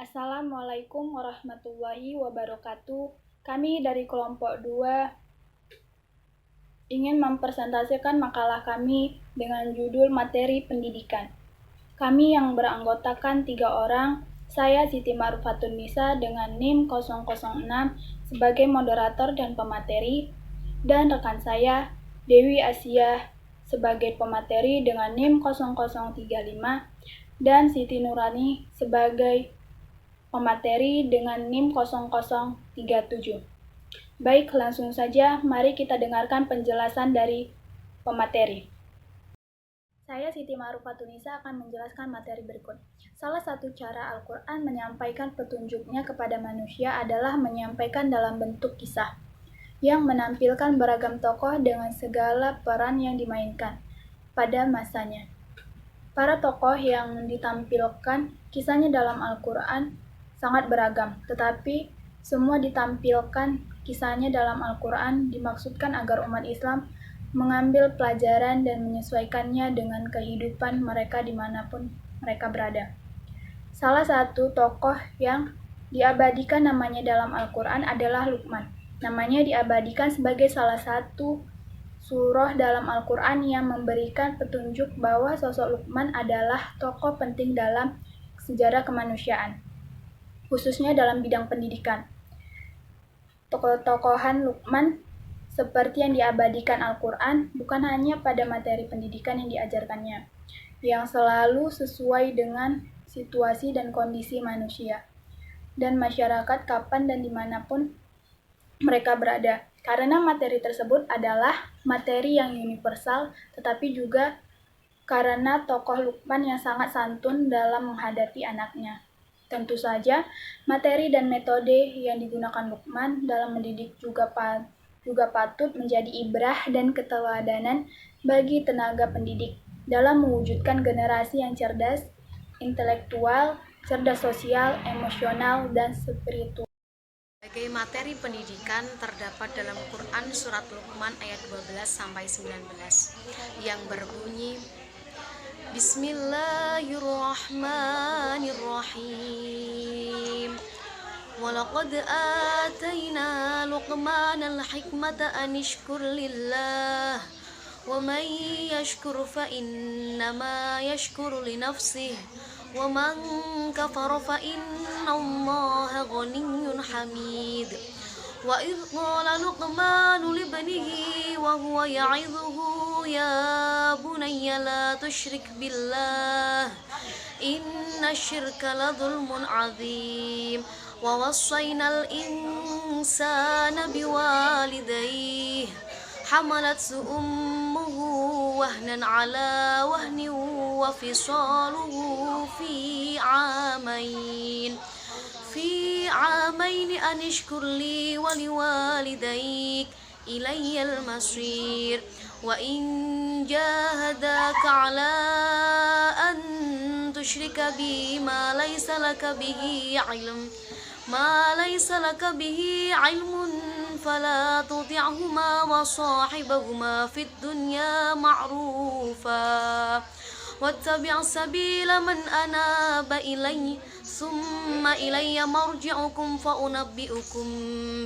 Assalamualaikum warahmatullahi wabarakatuh. Kami dari kelompok 2 ingin mempresentasikan makalah kami dengan judul materi pendidikan. Kami yang beranggotakan 3 orang, saya Siti Ma'rufatun Nisa dengan NIM 006 sebagai moderator dan pemateri, dan rekan saya Dewi Asia sebagai pemateri dengan NIM 0035, dan Siti Nurani sebagai pemateri dengan NIM 0037. Baik, langsung saja mari kita dengarkan penjelasan dari pemateri. Saya Siti Ma'rufatun Nisa akan menjelaskan materi berikut. Salah satu cara Al-Quran menyampaikan petunjuknya kepada manusia adalah menyampaikan dalam bentuk kisah, yang menampilkan beragam tokoh dengan segala peran yang dimainkan pada masanya. Para tokoh yang ditampilkan kisahnya dalam Al-Quran sangat beragam, tetapi semua ditampilkan kisahnya dalam Al-Quran dimaksudkan agar umat Islam mengambil pelajaran dan menyesuaikannya dengan kehidupan mereka dimanapun mereka berada. Salah satu tokoh yang diabadikan namanya dalam Al-Quran adalah Luqman. Namanya diabadikan sebagai salah satu surah dalam Al-Quran yang memberikan petunjuk bahwa sosok Luqman adalah tokoh penting dalam sejarah kemanusiaan, khususnya dalam bidang pendidikan. Tokoh-tokohan Luqman seperti yang diabadikan Al-Quran bukan hanya pada materi pendidikan yang diajarkannya, yang selalu sesuai dengan situasi dan kondisi manusia dan masyarakat kapan dan dimanapun mereka berada. Karena materi tersebut adalah materi yang universal, tetapi juga karena tokoh Luqman yang sangat santun dalam menghadapi anaknya. Tentu saja, materi dan metode yang digunakan Luqman dalam mendidik juga patut menjadi ibrah dan keteladanan bagi tenaga pendidik dalam mewujudkan generasi yang cerdas, intelektual, cerdas sosial, emosional, dan spiritual. Sebagai materi pendidikan terdapat dalam Quran surat Luqman ayat 12-19 yang berbunyi Bismillahirrahmanirrahim. Walaqad atayna Luqmanal hikmata an ishkur lillah wa man yashkur fa innama yashkuru li nafsihi wa man kafara fa innallaha ghaniyyun hamid. Wa idh qala Luqmanu libnihi wa huwa ya'idhuhu ya bunayya la tusyrik billah inna syirka la dhulmun 'adzim. Wa wassaynal insana biwalidayhi hamalathu ummuhu wahnan 'ala wahnin wa fisaluhu fi 'amain an ishkur li wa liwalidayk ilayyal masir. Wa in jahadaka 'ala an tushrika bi ma laysa laka bihi 'ilmun fala tuti'huma wa sahibhuma fid dunya ma'rufa wattabi' sabila man anaba ilayya summa ilayya marji'ukum fa unabbi'ukum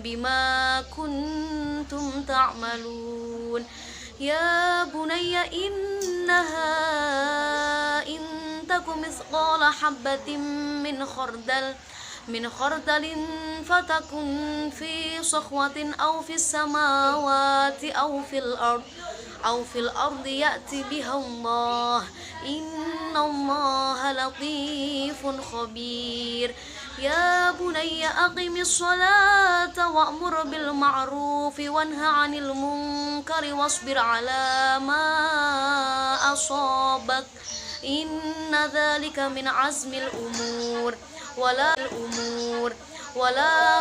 bima kuntum ta'malun. Ya bunayya innaha in takum mithqala habbatin min khardalin fatakun fi sakhwatin aw fis samawati aw fil ardi ya'ti biha Allah innallaha latifun khabir. Ya bunayya aqimis salata wa'mur bil ma'rufi wanha 'anil munkari wasbir 'ala ma asabak inna dzalika min azmil umur wala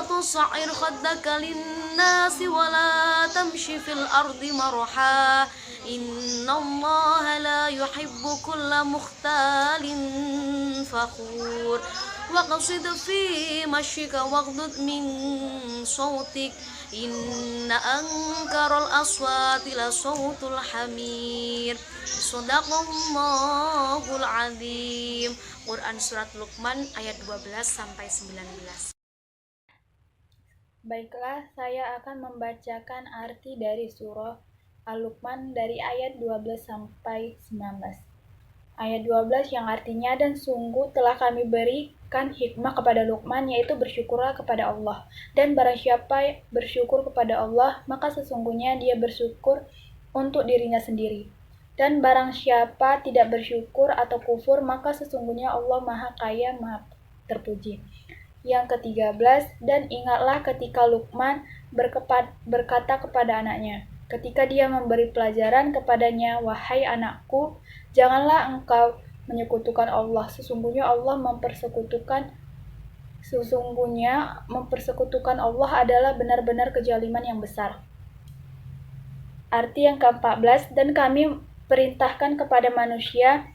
tusa'ir khaddaka linnasi wala tamshi fil ardi marha innallaha la yuhibbu kulla mukhtalin fakhur. waqsid fi masyika waghdud min sautik inna ankaral aswati la sautul hamir. Shadaqallahul azim. Quran surat Luqman ayat 12 sampai 19. Baiklah, saya akan membacakan arti dari surah Al-Luqman dari ayat 12 sampai 19. Ayat 12 yang artinya, dan sungguh telah kami berikan hikmah kepada Luqman, yaitu bersyukurlah kepada Allah. Dan barang siapa bersyukur kepada Allah, maka sesungguhnya dia bersyukur untuk dirinya sendiri. Dan barang siapa tidak bersyukur atau kufur, maka sesungguhnya Allah Maha Kaya, Maha Terpuji. Yang ke-13, dan ingatlah ketika Luqman berkata kepada anaknya, ketika dia memberi pelajaran kepadanya, wahai anakku, janganlah engkau menyekutukan Allah. Sesungguhnya mempersekutukan Allah adalah benar-benar kezaliman yang besar. Arti yang ke-14, dan kami perintahkan kepada manusia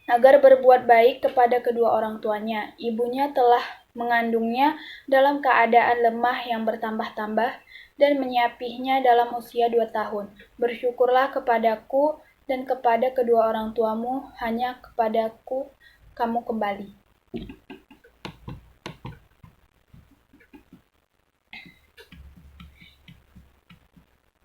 agar berbuat baik kepada kedua orang tuanya. Ibunya telah mengandungnya dalam keadaan lemah yang bertambah-tambah dan menyiapinya dalam usia 2 tahun. Bersyukurlah kepadaku dan kepada kedua orang tuamu, hanya kepadaku kamu kembali.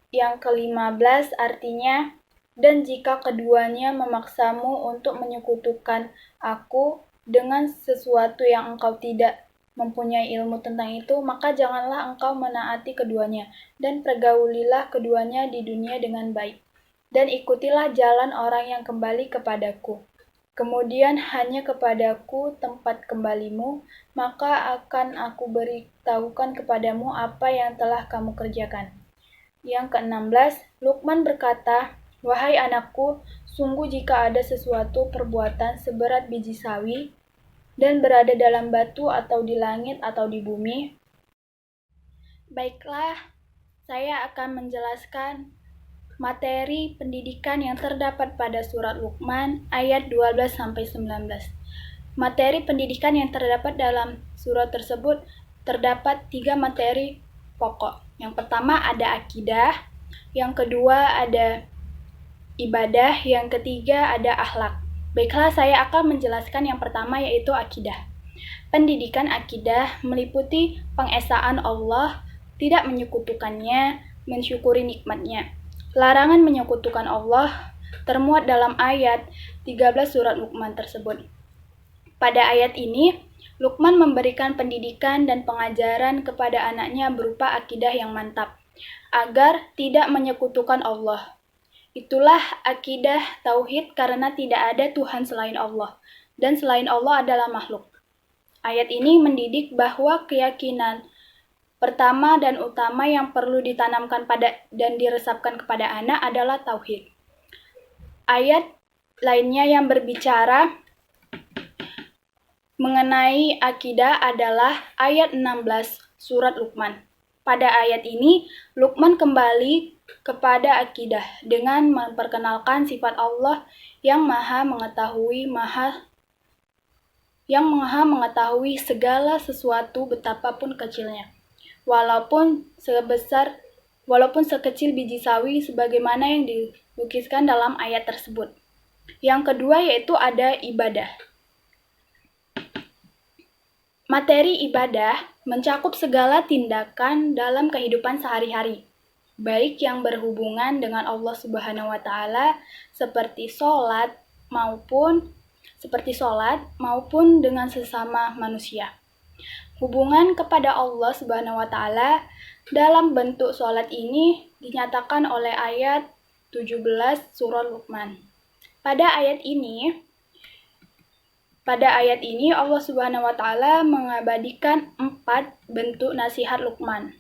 Yang ke-15 artinya, dan jika keduanya memaksamu untuk menyekutukan aku dengan sesuatu yang engkau tidak mempunyai ilmu tentang itu, maka janganlah engkau menaati keduanya, dan pergaulilah keduanya di dunia dengan baik. Dan ikutilah jalan orang yang kembali kepadaku. Kemudian hanya kepadaku tempat kembalimu, maka akan aku beritahukan kepadamu apa yang telah kamu kerjakan. Yang ke-16, Luqman berkata, wahai anakku, sungguh jika ada sesuatu perbuatan seberat biji sawi dan berada dalam batu atau di langit atau di bumi. Baiklah, saya akan menjelaskan materi pendidikan yang terdapat pada surat Luqman ayat 12 sampai 19. Materi pendidikan yang terdapat dalam surat tersebut terdapat 3 materi pokok. Yang pertama ada akidah, yang kedua ada ibadah, yang ketiga ada akhlak. Baiklah, saya akan menjelaskan yang pertama, yaitu akidah. Pendidikan akidah meliputi pengesaan Allah, tidak menyekutukannya, mensyukuri nikmatnya. Larangan menyekutukan Allah termuat dalam ayat 13 surat Luqman tersebut. Pada ayat ini, Luqman memberikan pendidikan dan pengajaran kepada anaknya berupa akidah yang mantap, agar tidak menyekutukan Allah. Itulah akidah tauhid, karena tidak ada Tuhan selain Allah, dan selain Allah adalah makhluk. Ayat ini mendidik bahwa keyakinan pertama dan utama yang perlu ditanamkan pada dan diresapkan kepada anak adalah tauhid. Ayat lainnya yang berbicara mengenai akidah adalah ayat 16 surat Luqman. Pada ayat ini, Luqman kembali kepada akidah dengan memperkenalkan sifat Allah yang maha mengetahui segala sesuatu betapapun kecilnya. Walaupun sekecil biji sawi sebagaimana yang dilukiskan dalam ayat tersebut. Yang kedua yaitu ada ibadah. Materi ibadah mencakup segala tindakan dalam kehidupan sehari-hari, baik yang berhubungan dengan Allah Subhanahu wa Ta'ala seperti sholat maupun dengan sesama manusia. Hubungan kepada Allah Subhanahu wa Ta'ala dalam bentuk sholat ini dinyatakan oleh ayat 17 surah Luqman. Pada ayat ini Allah Subhanahu wa Ta'ala mengabadikan 4 bentuk nasihat Luqman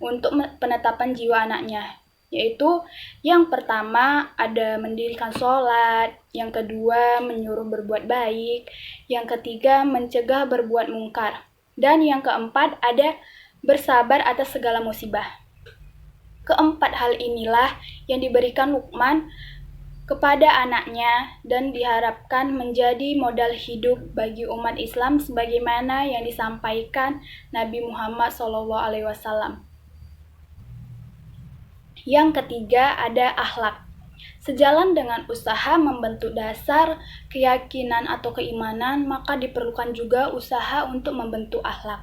untuk penetapan jiwa anaknya, yaitu yang pertama ada mendirikan sholat, yang kedua menyuruh berbuat baik, yang ketiga mencegah berbuat mungkar, dan yang keempat ada bersabar atas segala musibah. Keempat hal inilah yang diberikan Luqman kepada anaknya dan diharapkan menjadi modal hidup bagi umat Islam sebagaimana yang disampaikan Nabi Muhammad SAW. Yang ketiga ada akhlak. Sejalan dengan usaha membentuk dasar keyakinan atau keimanan, maka diperlukan juga usaha untuk membentuk akhlak.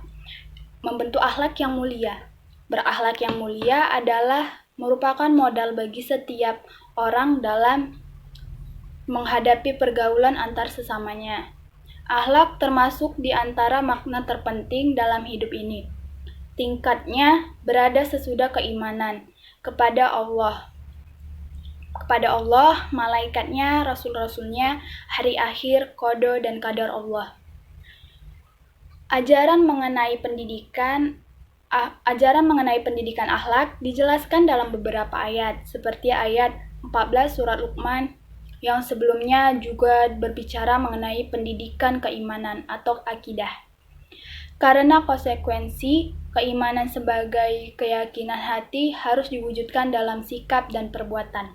Membentuk akhlak yang mulia. Berakhlak yang mulia adalah merupakan modal bagi setiap orang dalam menghadapi pergaulan antar sesamanya. Akhlak termasuk di antara makna terpenting dalam hidup ini. Tingkatnya berada sesudah keimanan kepada Allah, malaikatnya, rasul-rasulnya, hari akhir, qada dan qadar Allah. Ajaran mengenai pendidikan akhlak dijelaskan dalam beberapa ayat, seperti ayat 14 surat Luqman yang sebelumnya juga berbicara mengenai pendidikan keimanan atau akidah. Karena konsekuensi keimanan sebagai keyakinan hati harus diwujudkan dalam sikap dan perbuatan.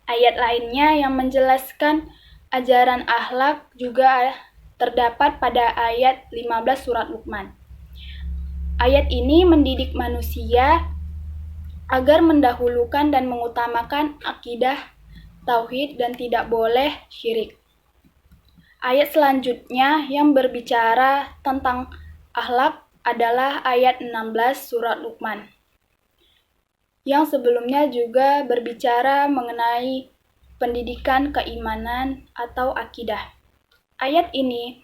Ayat lainnya yang menjelaskan ajaran akhlak juga terdapat pada ayat 15 surat Luqman. Ayat ini mendidik manusia agar mendahulukan dan mengutamakan akidah, tauhid, dan tidak boleh syirik. Ayat selanjutnya yang berbicara tentang akhlak adalah ayat 16 surat Luqman, yang sebelumnya juga berbicara mengenai pendidikan keimanan atau akidah. Ayat ini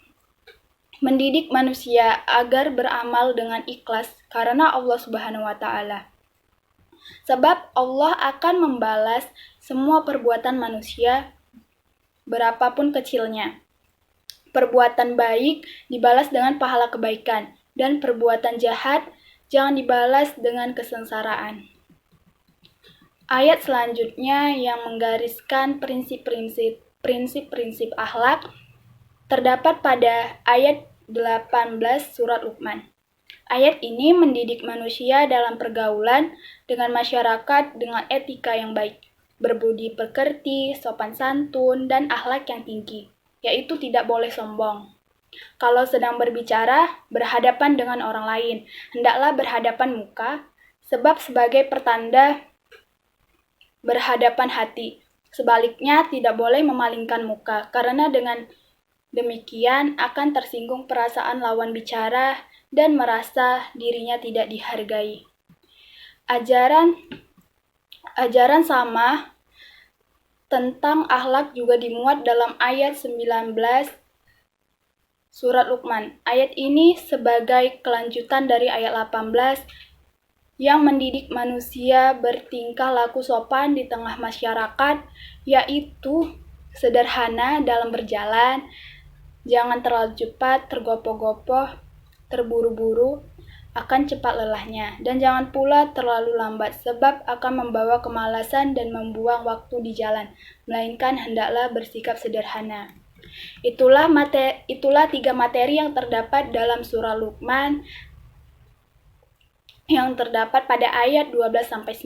mendidik manusia agar beramal dengan ikhlas karena Allah Subhanahu wa Ta'ala. Sebab Allah akan membalas semua perbuatan manusia berapapun kecilnya. Perbuatan baik dibalas dengan pahala kebaikan, dan perbuatan jahat jangan dibalas dengan kesengsaraan. Ayat selanjutnya yang menggariskan prinsip-prinsip akhlak terdapat pada ayat 18 surat Luqman. Ayat ini mendidik manusia dalam pergaulan dengan masyarakat dengan etika yang baik, berbudi pekerti, sopan santun, dan akhlak yang tinggi, yaitu tidak boleh sombong. Kalau sedang berbicara, berhadapan dengan orang lain, hendaklah berhadapan muka, sebab sebagai pertanda berhadapan hati. Sebaliknya, tidak boleh memalingkan muka, karena dengan demikian akan tersinggung perasaan lawan bicara dan merasa dirinya tidak dihargai. Ajaran sama tentang akhlak juga dimuat dalam ayat 19 surat Luqman. Ayat ini sebagai kelanjutan dari ayat 18 yang mendidik manusia bertingkah laku sopan di tengah masyarakat, yaitu sederhana dalam berjalan, jangan terlalu cepat, tergopoh-gopoh, terburu-buru, akan cepat lelahnya, dan jangan pula terlalu lambat, sebab akan membawa kemalasan dan membuang waktu di jalan, melainkan hendaklah bersikap sederhana. Itulah 3 materi yang terdapat dalam surah Luqman yang terdapat pada ayat 12-19.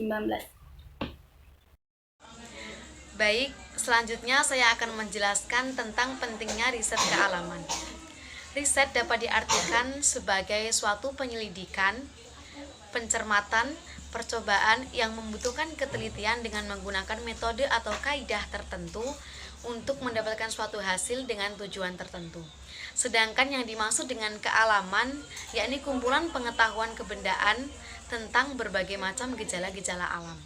Baik, selanjutnya saya akan menjelaskan tentang pentingnya riset kealaman. Riset dapat diartikan sebagai suatu penyelidikan, pencermatan, percobaan yang membutuhkan ketelitian dengan menggunakan metode atau kaidah tertentu untuk mendapatkan suatu hasil dengan tujuan tertentu. Sedangkan yang dimaksud dengan kealaman yakni kumpulan pengetahuan kebendaan tentang berbagai macam gejala-gejala alam.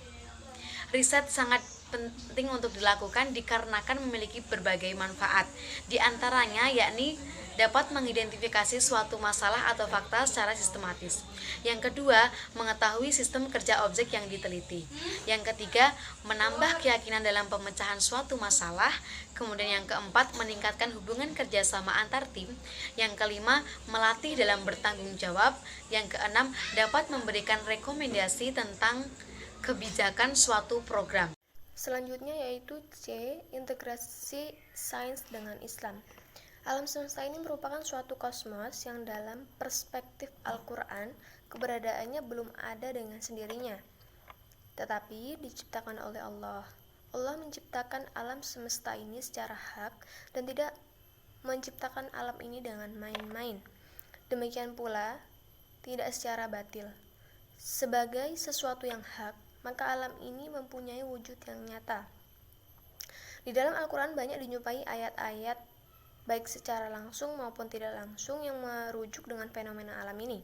Riset sangat penting untuk dilakukan dikarenakan memiliki berbagai manfaat, di antaranya yakni dapat mengidentifikasi suatu masalah atau fakta secara sistematis. Yang kedua, mengetahui sistem kerja objek yang diteliti. Yang ketiga, menambah keyakinan dalam pemecahan suatu masalah. Kemudian yang keempat, meningkatkan hubungan kerjasama antar tim. Yang kelima, melatih dalam bertanggung jawab. Yang keenam, dapat memberikan rekomendasi tentang kebijakan suatu program. Selanjutnya yaitu C. Integrasi sains dengan Islam. Alam semesta ini merupakan suatu kosmos yang dalam perspektif Al-Quran, keberadaannya belum ada dengan sendirinya, tetapi diciptakan oleh Allah. Allah menciptakan alam semesta ini secara hak dan tidak menciptakan alam ini dengan main-main. Demikian pula tidak secara batil. Sebagai sesuatu yang hak, maka alam ini mempunyai wujud yang nyata. Di dalam Al-Quran banyak dijumpai ayat-ayat baik secara langsung maupun tidak langsung yang merujuk dengan fenomena alam ini,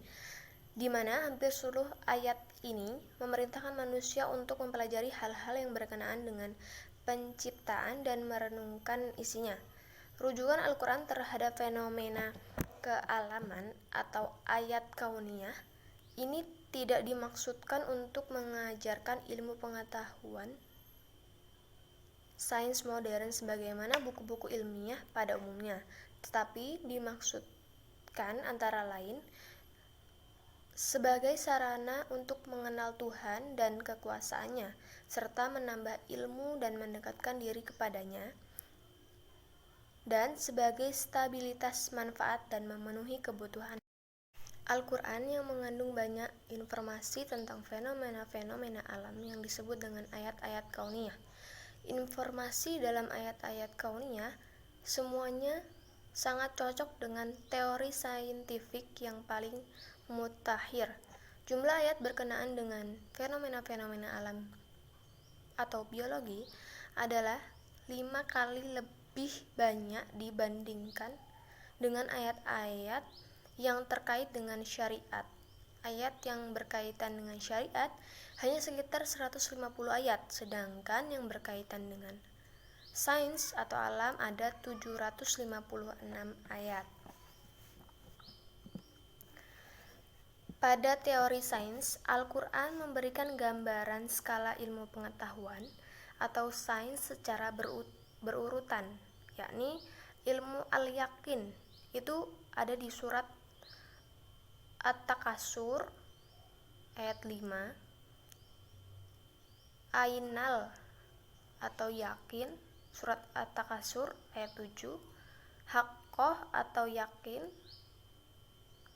di mana hampir seluruh ayat ini memerintahkan manusia untuk mempelajari hal-hal yang berkenaan dengan penciptaan dan merenungkan isinya. Rujukan Al-Quran terhadap fenomena kealaman atau ayat kauniyah ini tidak dimaksudkan untuk mengajarkan ilmu pengetahuan sains modern sebagaimana buku-buku ilmiah pada umumnya, tetapi dimaksudkan antara lain sebagai sarana untuk mengenal Tuhan dan kekuasaannya, serta menambah ilmu dan mendekatkan diri kepadanya, dan sebagai stabilitas manfaat dan memenuhi kebutuhan. Al-Quran yang mengandung banyak informasi tentang fenomena-fenomena alam yang disebut dengan ayat-ayat kauniyah. Informasi dalam ayat-ayat kauniyah semuanya sangat cocok dengan teori saintifik yang paling mutakhir. Jumlah ayat berkenaan dengan fenomena-fenomena alam atau biologi adalah 5 kali lebih banyak dibandingkan dengan ayat-ayat yang terkait dengan syariat. Ayat yang berkaitan dengan syariat hanya sekitar 150 ayat, sedangkan yang berkaitan dengan sains atau alam ada 756 ayat. Pada teori sains, Al-Quran memberikan gambaran skala ilmu pengetahuan atau sains secara berurutan, yakni ilmu al-yakin itu ada di surat At-Takasur ayat 5, Ainal atau yakin surat At-Takasur ayat 7, Haqqoh atau yakin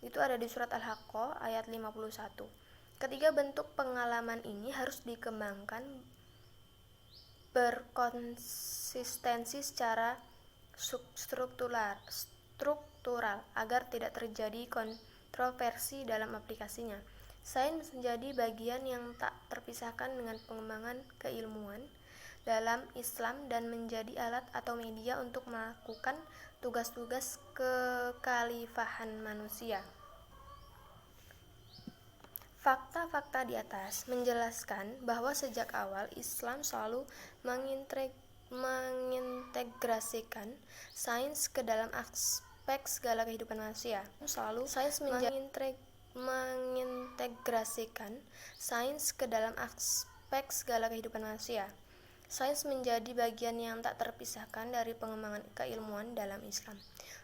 itu ada di surat Al-Haqqoh ayat 51. Ketiga bentuk pengalaman ini harus dikembangkan berkonsistensi secara struktural agar tidak terjadi kontroversi dalam aplikasinya. Sains menjadi bagian yang tak terpisahkan dengan pengembangan keilmuan dalam Islam dan menjadi alat atau media untuk melakukan tugas-tugas kekhalifahan manusia. Fakta-fakta di atas menjelaskan bahwa sejak awal Islam selalu mengintegrasikan sains ke dalam aspek segala kehidupan manusia. Sains mengintegrasikan sains ke dalam aspek segala kehidupan manusia. Sains menjadi bagian yang tak terpisahkan dari pengembangan keilmuan dalam Islam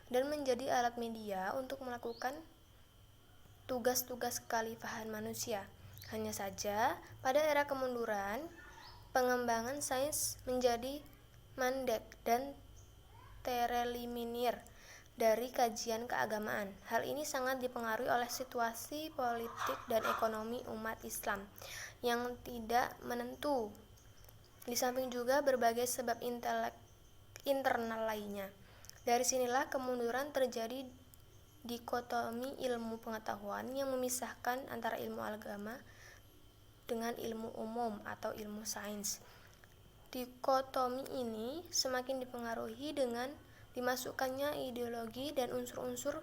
dan menjadi alat media untuk melakukan tugas-tugas kekhalifahan manusia. Hanya saja, pada era kemunduran, pengembangan sains menjadi mandek dan tereliminir dari kajian keagamaan. Hal ini sangat dipengaruhi oleh situasi politik dan ekonomi umat Islam yang tidak menentu. Di samping juga berbagai sebab internal lainnya. Dari sinilah kemunduran terjadi dikotomi ilmu pengetahuan yang memisahkan antara ilmu agama dengan ilmu umum atau ilmu sains. Dikotomi ini semakin dipengaruhi dengan dimasukkannya ideologi dan unsur-unsur.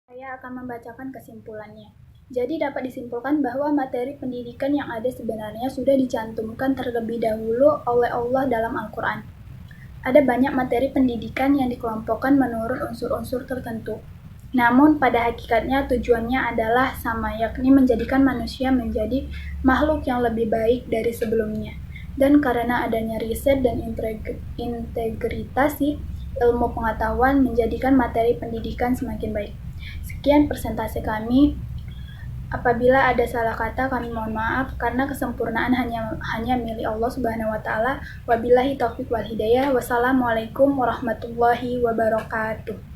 Saya akan membacakan kesimpulannya. Jadi dapat disimpulkan bahwa materi pendidikan yang ada sebenarnya sudah dicantumkan terlebih dahulu oleh Allah dalam Al-Quran. Ada banyak materi pendidikan yang dikelompokkan menurut unsur-unsur tertentu. Namun pada hakikatnya tujuannya adalah sama, yakni menjadikan manusia menjadi makhluk yang lebih baik dari sebelumnya. Dan karena adanya riset dan integritasi ilmu pengetahuan menjadikan materi pendidikan semakin baik. Sekian presentasi kami. Apabila ada salah kata, kami mohon maaf karena kesempurnaan hanya milik Allah Subhanahu wa taala. Wabillahi taufiq wal hidayah. Wassalamualaikum warahmatullahi wabarakatuh.